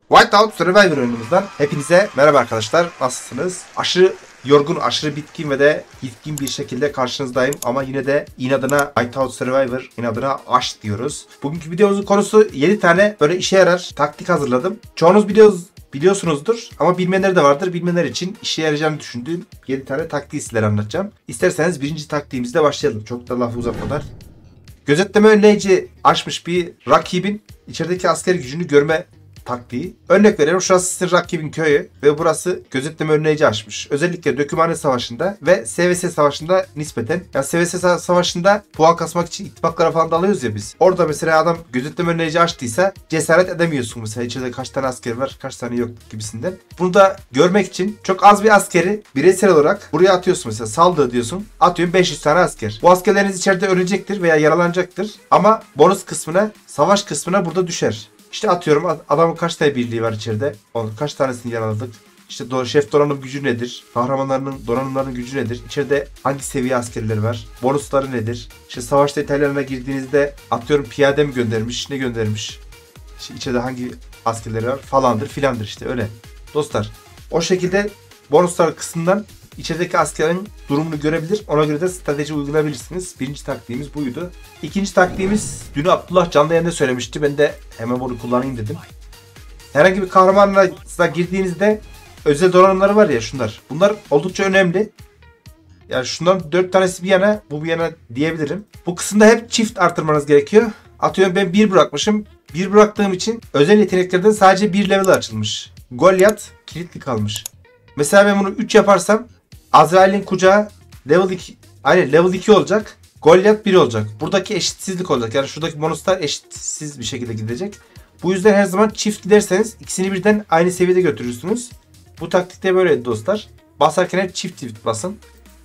Whiteout Survivor oyunumuzdan hepinize merhaba arkadaşlar. Nasılsınız? Aşırı yorgun, aşırı bitkin ve de bitkin bir şekilde karşınızdayım. Ama yine de inadına Whiteout Survivor, inadına aşk diyoruz. Bugünkü videomuzun konusu 7 tane böyle işe yarar taktik hazırladım. Çoğunuz biliyorsunuzdur ama bilmeyenler de vardır. Bilmeyenler için işe yarayacağını düşündüğüm 7 tane taktiği sizlere anlatacağım. İsterseniz birinci taktiğimizle başlayalım. Çok da lafı uzatmadan. Gözetleme önleyici açmış bir rakibin içerideki asker gücünü görme taktiği. Örnek verelim, şurası sizin rakibin köyü ve burası gözetleme önleyici açmış. Özellikle Dökümhane Savaşı'nda ve SVS Savaşı'nda nispeten. Yani SVS Savaşı'nda puan kasmak için ittifaklara falan da alıyoruz ya biz. Orada mesela adam gözetleme önleyici açtıysa cesaret edemiyorsun mesela. İçeride kaç tane asker var, kaç tane yok gibisinden. Bunu da görmek için çok az bir askeri bireysel olarak buraya atıyorsun mesela. Saldır diyorsun. Atıyorum 500 tane asker. Bu askerleriniz içeride ölecektir veya yaralanacaktır. Ama bonus kısmına, savaş kısmına burada düşer. İşte atıyorum adamın kaç tane birliği var içeride. Kaç tanesini yaraladık. İşte şef donanım gücü nedir? Kahramanlarının donanımlarının gücü nedir? İçeride hangi seviye askerleri var? Bonusları nedir? İşte savaş detaylarına girdiğinizde atıyorum piyade mi göndermiş? Ne göndermiş? İşte içeride hangi askerleri var? Falandır filandır işte öyle. Dostlar o şekilde bonuslar kısmından İçerideki askerin durumunu görebilir. Ona göre de strateji uygulayabilirsiniz. Birinci taktiğimiz buydu. İkinci taktiğimiz dün Abdullah canlı yayında söylemişti. Ben de hemen bunu kullanayım dedim. Herhangi bir kahramanla girdiğinizde özel donanımları var ya şunlar. Bunlar oldukça önemli. Yani şundan 4 tanesi bir yana, bu bir yana diyebilirim. Bu kısımda hep çift artırmanız gerekiyor. Atıyorum ben 1 bırakmışım. 1 bıraktığım için özel yeteneklerden sadece 1 level açılmış. Goliath kilitli kalmış. Mesela ben bunu 3 yaparsam Azrail'in kucağı level 2, aynen level 2 olacak. Goliath 1 olacak. Buradaki eşitsizlik olacak. Yani şuradaki bonuslar eşitsiz bir şekilde gidecek. Bu yüzden her zaman çift giderseniz ikisini birden aynı seviyede götürürsünüz. Bu taktikte böyleydi dostlar. Basarken hep çift basın.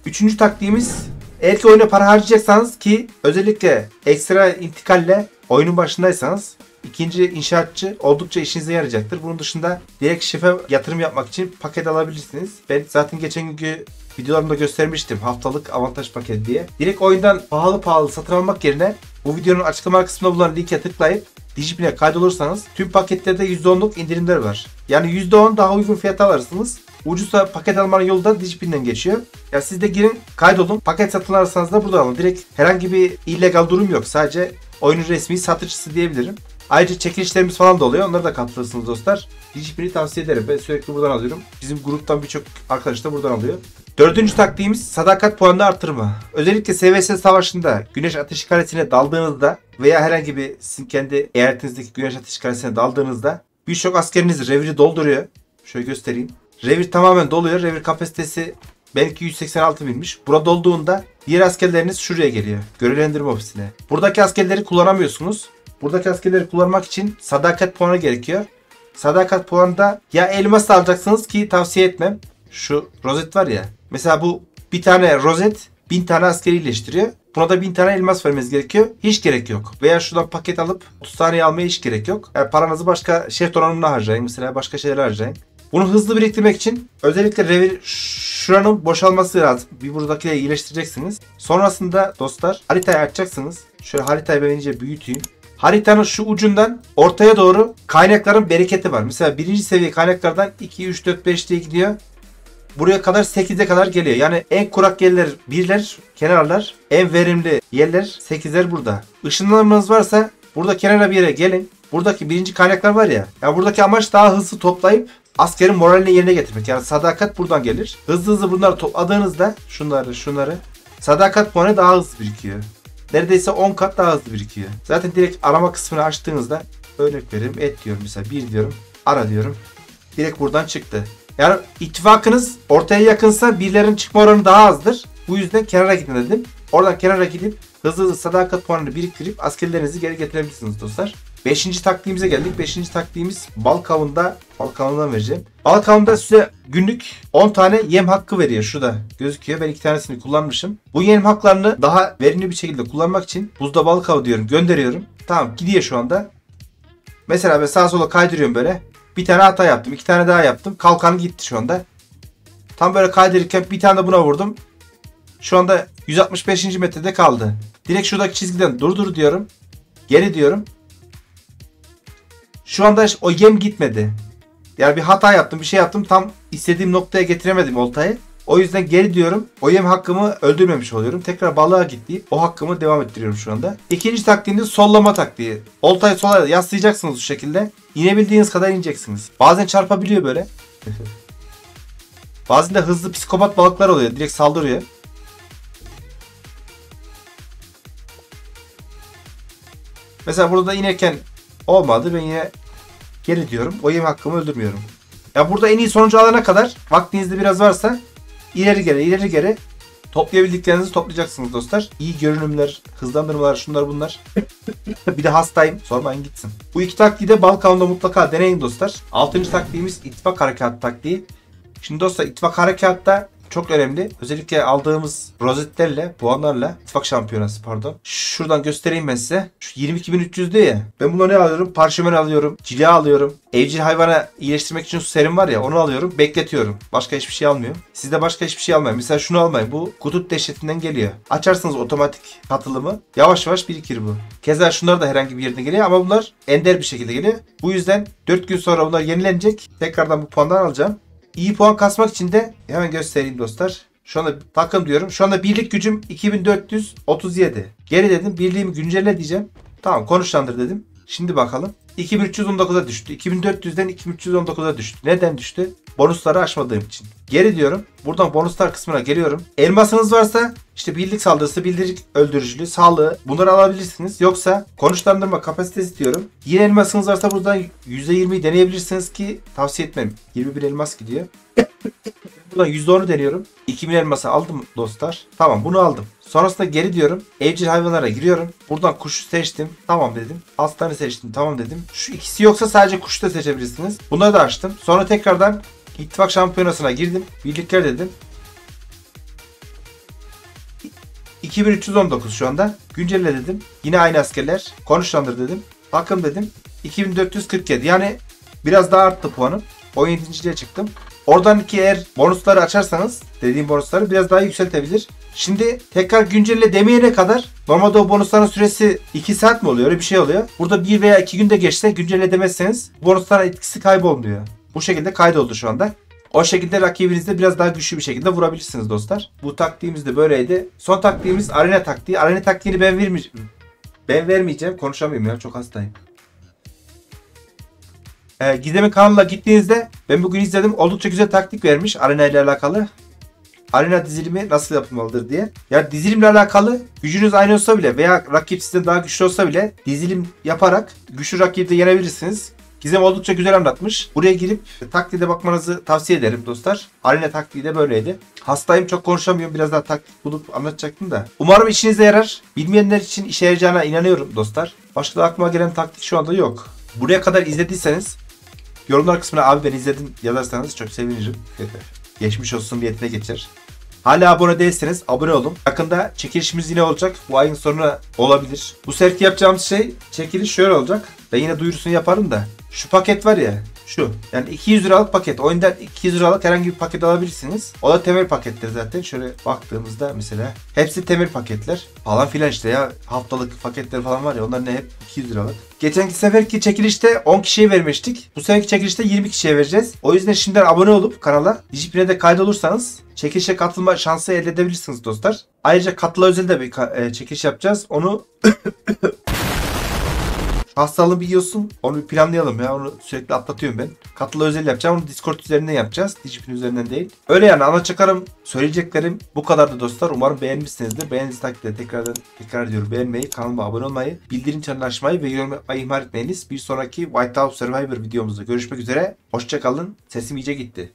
Üçüncü taktiğimiz, eğer ki oyuna para harcayacaksanız ki özellikle ekstra intikalle oyunun başındaysanız İkinci inşaatçı oldukça işinize yarayacaktır. Bunun dışında direkt şefe yatırım yapmak için paket alabilirsiniz. Ben zaten geçen günkü videolarımda göstermiştim haftalık avantaj paketi diye. Direkt oyundan pahalı satın almak yerine bu videonun açıklama kısmında bulunan linke tıklayıp Digipin'e kaydolursanız tüm paketlerde %10'luk indirimler var. Yani %10 daha uygun fiyata alırsınız. Ucuzsa paket almanın yolu da Digipin'den geçiyor. Yani siz de girin, kaydolun. Paket satın alırsanız da buradan alın. Direkt herhangi bir illegal durum yok. Sadece oyunun resmi satıcısı diyebilirim. Ayrıca çekilişlerimiz falan da oluyor. Onlara da katılırsınız dostlar. Digipin'i tavsiye ederim. Ben sürekli buradan alıyorum. Bizim gruptan birçok arkadaş da buradan alıyor. Dördüncü taktiğimiz sadakat puanını artırma. Özellikle SVS Savaşı'nda Güneş Ateşi Kalesi'ne daldığınızda veya herhangi bir sizin kendi eyaletinizdeki Güneş Ateşi Kalesi'ne daldığınızda birçok askeriniz reviri dolduruyor. Şöyle göstereyim. Revir tamamen doluyor. Revir kapasitesi belki 186 binmiş. Burada dolduğunda diğer askerleriniz şuraya geliyor. Görevlendirme ofisine. Buradaki askerleri kullanamıyorsunuz. Buradaki askerleri kullanmak için sadakat puanı gerekiyor. Sadakat puanında ya elmas alacaksınız ki tavsiye etmem. Şu rozet var ya. Mesela bu bir tane rozet 1000 tane askeri iyileştiriyor. Buna da 1000 tane elmas vermeniz gerekiyor. Hiç gerek yok. Veya şuradan paket alıp 30 taneyi almaya hiç gerek yok. Yani paranızı başka şef donanımına harcayın. Mesela başka şeylere harcayın. Bunu hızlı biriktirmek için özellikle revir şuranın boşalması lazım. Bir buradakileri iyileştireceksiniz. Sonrasında dostlar haritayı açacaksınız. Şöyle haritayı ben iyice büyüteyim. Haritanın şu ucundan ortaya doğru kaynakların bereketi var. Mesela birinci seviye kaynaklardan 2, 3, 4, 5 diye gidiyor. Buraya kadar 8'e kadar geliyor. Yani en kurak yerler 1'ler, kenarlar. En verimli yerler 8'ler burada. Işınlanmanız varsa burada kenara bir yere gelin. Buradaki birinci kaynaklar var ya. Yani buradaki amaç daha hızlı toplayıp askerin moralini yerine getirmek. Yani sadakat buradan gelir. Hızlı bunları topladığınızda şunları sadakat puanı daha hızlı birikiyor. Neredeyse 10 kat daha hızlı birikiyor. Zaten direkt arama kısmını açtığınızda örnek vereyim. Et diyorum mesela 1 diyorum. Ara diyorum. Direkt buradan çıktı. Yani ittifakınız ortaya yakınsa birlerin çıkma oranı daha azdır. Bu yüzden kenara gidin dedim. Oradan kenara gidip hızlı sadakat puanını biriktirip askerlerinizi geri getirebilirsiniz dostlar. 5. taktiğimize geldik. 5. taktiğimiz Balkavun'dan vereceğim. Balkavun'da size günlük 10 tane yem hakkı veriyor. Şurada gözüküyor. Ben 2 tanesini kullanmışım. Bu yem haklarını daha verimli bir şekilde kullanmak için buzda Balkav diyorum. Gönderiyorum. Tamam gidiyor şu anda. Mesela ben sağa sola kaydırıyorum böyle. Bir tane hata yaptım. 2 tane daha yaptım. Kalkan gitti şu anda. Tam böyle kaydırırken bir tane de buna vurdum. Şu anda 165. metrede kaldı. Direkt şuradaki çizgiden durdur diyorum. Geri diyorum. Şu anda o yem gitmedi. Yani bir hata yaptım, bir şey yaptım. Tam istediğim noktaya getiremedim oltayı. O yüzden geri diyorum. O yem hakkımı öldürmemiş oluyorum. Tekrar balığa git deyip o hakkımı devam ettiriyorum şu anda. İkinci taktiğimiz sollama taktiği. Oltayı sola yaslayacaksınız bu şekilde. İnebildiğiniz kadar ineceksiniz. Bazen çarpabiliyor böyle. Bazen de hızlı psikopat balıklar oluyor. Direkt saldırıyor. Mesela burada inerken olmadı. Ben yine geri diyorum. O yem hakkımı öldürmüyorum. Ya burada en iyi sonucu alana kadar vaktinizde biraz varsa ileri geri toplayabildiklerinizi toplayacaksınız dostlar. İyi görünümler, hızlandırmalar, şunlar bunlar. Bir de hastayım. Sormayın gitsin. Bu iki taktiği de Balkan'da mutlaka deneyin dostlar. Altıncı taktiğimiz ittifak harekat taktiği. Şimdi dostlar ittifak harekatta çok önemli. Özellikle aldığımız rozetlerle, puanlarla ittifak şampiyonası pardon. Şuradan göstereyim ben size. Şu 22.300 diyor ya. Ben bunu ne alıyorum? Parşömen alıyorum. Cila alıyorum. Evcil hayvana iyileştirmek için su serum var ya onu alıyorum. Bekletiyorum. Başka hiçbir şey almıyorum. Siz de başka hiçbir şey almayın. Mesela şunu almayın. Bu kutup dehşetinden geliyor. Açarsınız otomatik katılımı. Yavaş yavaş birikir bu. Keza şunlar da herhangi bir yerden geliyor ama bunlar ender bir şekilde geliyor. Bu yüzden 4 gün sonra bunlar yenilenecek. Tekrardan bu puandan alacağım. İyi puan kasmak için de hemen göstereyim dostlar. Şu anda takım diyorum. Şu anda birlik gücüm 2437. Geri dedim. Birliğimi güncelle diyeceğim. Tamam konuşlandır dedim. Şimdi bakalım. 2319'a düştü. 2400'den 2319'a düştü. Neden düştü? Bonusları aşmadığım için. Geri diyorum. Buradan bonuslar kısmına geliyorum. Elmasınız varsa işte birlik saldırısı, bildirik öldürücülüğü, sağlığı bunları alabilirsiniz. Yoksa konuşlandırma kapasitesi diyorum. Yine elmasınız varsa buradan %20'yi deneyebilirsiniz ki tavsiye etmem. 21 elmas gidiyor. Buradan %10'u deniyorum. 2000 elması aldım dostlar. Tamam bunu aldım. Sonrasında geri diyorum. Evcil hayvanlara giriyorum. Buradan kuşu seçtim. Tamam dedim. Aslanı seçtim. Tamam dedim. Şu ikisi yoksa sadece kuşu da seçebilirsiniz. Bunları da açtım. Sonra tekrardan ittifak şampiyonasına girdim. Birlikler dedim. 2319 şu anda. Güncelle dedim. Yine aynı askerler. Konuşlandır dedim. Takım dedim. 2447. Yani biraz daha arttı puanım. 17.liğe çıktım. Oradan ki eğer bonusları açarsanız dediğim bonusları biraz daha yükseltebilir. Şimdi tekrar güncelle demeyene kadar normalde o bonusların süresi 2 saat mi oluyor? Öyle bir şey oluyor. Burada 1 veya 2 günde geçse güncelle demezseniz bonusların etkisi kaybolmuyor. Bu şekilde kaydoldu şu anda. O şekilde rakibinizde biraz daha güçlü bir şekilde vurabilirsiniz dostlar. Bu taktiğimiz de böyleydi. Son taktiğimiz arena taktiği. Arena taktiğini ben vermeyeceğim. Konuşamıyorum ya çok hastayım. Gizem'in kanalına gittiğinizde ben bugün izledim. Oldukça güzel taktik vermiş arena ile alakalı. Arena dizilimi nasıl yapılmalıdır diye. Yani dizilimle alakalı gücünüz aynı olsa bile veya rakip sizden daha güçlü olsa bile dizilim yaparak güçlü rakibi de yenebilirsiniz. Gizem oldukça güzel anlatmış. Buraya girip taktiğe bakmanızı tavsiye ederim dostlar. Arena taktiği de böyleydi. Hastayım çok konuşamıyorum. Biraz daha taktik bulup anlatacaktım da. Umarım işinize yarar. Bilmeyenler için işe yarayacağına inanıyorum dostlar. Başka da aklıma gelen taktik şu anda yok. Buraya kadar izlediyseniz yorumlar kısmına abi ben izledim yazarsanız çok sevinirim. Geçmiş olsun niyetine geçer. Hala abone değilseniz abone olun. Yakında çekilişimiz yine olacak. Bu ayın sonuna olabilir. Bu seferki yapacağımız şey çekiliş şöyle olacak. Ben yine duyurusunu yaparım da. Şu paket var ya. Şu. Yani 200 liralık paket. Oyundan 200 liralık herhangi bir paket alabilirsiniz. O da temel paketler zaten. Şöyle baktığımızda mesela. Hepsi temel paketler. Falan filan işte ya. Haftalık paketler falan var ya. Onların hep 200 liralık. Geçenki seferki çekilişte 10 kişiye vermiştik. Bu seferki çekilişte 20 kişiye vereceğiz. O yüzden şimdiden abone olup kanala Digipin'e de kaydolursanız çekilişe katılma şansı elde edebilirsiniz dostlar. Ayrıca katıla özel de bir çekiliş yapacağız. Onu hastalığın biliyorsun. Onu bir planlayalım ya. Onu sürekli atlatıyorum ben. Katıla özel yapacağım. Onu Discord üzerinden yapacağız. Digipin üzerinden değil. Öyle yani anlatacaklarım, söyleyeceklerim bu kadardı dostlar. Umarım beğenmişsinizdir. Beğendiğiniz takdirde tekrar ediyorum. Beğenmeyi, kanalıma abone olmayı, bildirim çanını açmayı ve yorum yapmayı ihmal etmeyiniz. Bir sonraki Whiteout Survivor videomuzda görüşmek üzere. Hoşça kalın. Sesim iyice gitti.